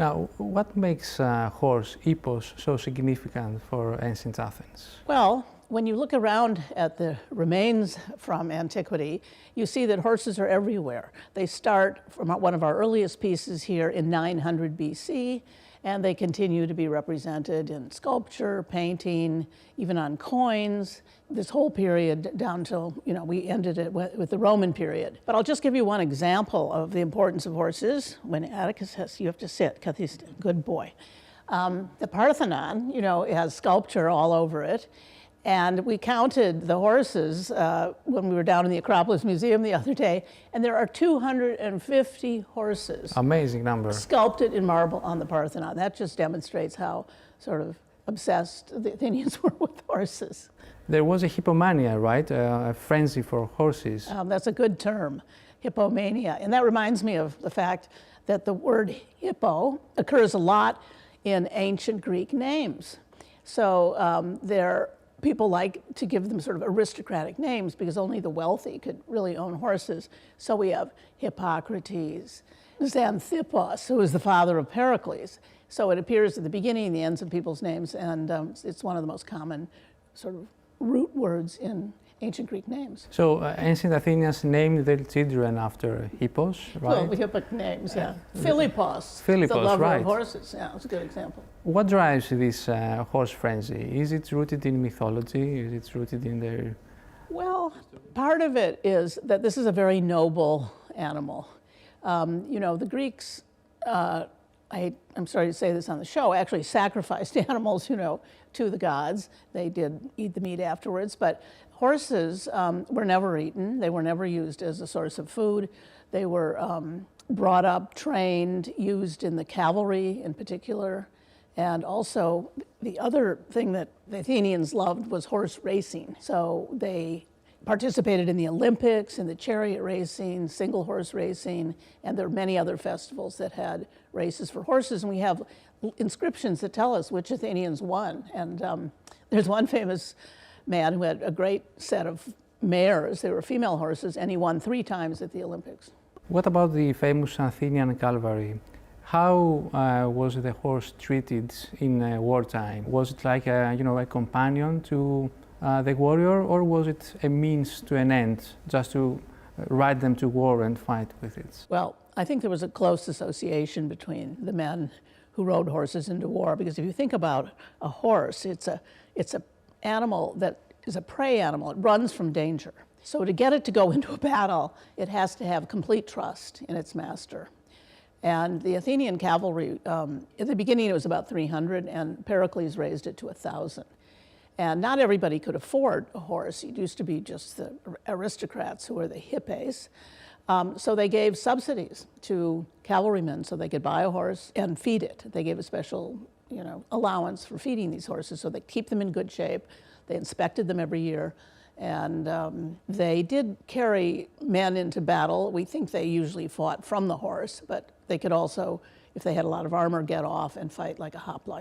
Now, what makes horse ippos so significant for ancient Athens? Well, when you look around at the remains from antiquity, you see that horses are everywhere. They start from one of our earliest pieces here in 900 BC, and they continue to be represented in sculpture, painting, even on coins, this whole period down till, we ended it with the Roman period. But I'll just give you one example of the importance of horses. When Atticus says, you have to sit, good boy. The Parthenon, has sculpture all over it. And we counted the horses when we were down in the Acropolis Museum the other day, and there are 250 horses. Amazing number. Sculpted in marble on the Parthenon. That just demonstrates how sort of obsessed the Athenians were with horses. There was a hippomania, right? A frenzy for horses. That's a good term, hippomania. And that reminds me of the fact that the word hippo occurs a lot in ancient Greek names. So people like to give them sort of aristocratic names because only the wealthy could really own horses. So we have Hippocrates, Xanthippus, who is the father of Pericles. So it appears at the beginning and the ends of people's names, and it's one of the most common sort of root words in ancient Greek names. So ancient Athenians named their children after hippos, right? Well, hippic names, yeah. Philippos, the Philippos, lover right. of horses. Yeah, that's a good example. What drives this horse frenzy? Is it rooted in mythology? Is it rooted in their... Well, part of it is that this is a very noble animal. The Greeks, I'm sorry to say this on the show, actually sacrificed animals, to the gods. They did eat the meat afterwards, but horses were never eaten. They were never used as a source of food. They were brought up, trained, used in the cavalry in particular. And also, the other thing that the Athenians loved was horse racing. So they participated in the Olympics, in the chariot racing, single horse racing, and there are many other festivals that had races for horses. And we have inscriptions that tell us which Athenians won. And there's one famous man who had a great set of mares. They were female horses, and he won 3 times at the Olympics. What about the famous Athenian cavalry? How was the horse treated in wartime? Was it like a companion to the warrior, or was it a means to an end, just to ride them to war and fight with it? Well, I think there was a close association between the men who rode horses into war, because if you think about a horse, it's a animal that is a prey animal. It runs from danger. So to get it to go into a battle, it has to have complete trust in its master. And the Athenian cavalry, at the beginning it was about 300, and Pericles raised it to 1,000. And not everybody could afford a horse. It used to be just the aristocrats who were the hippes. So they gave subsidies to cavalrymen so they could buy a horse and feed it. They gave a special allowance for feeding these horses so they keep them in good shape. They inspected them every year. And they did carry men into battle. We think they usually fought from the horse, but they could also, if they had a lot of armor, get off and fight like a hoplite.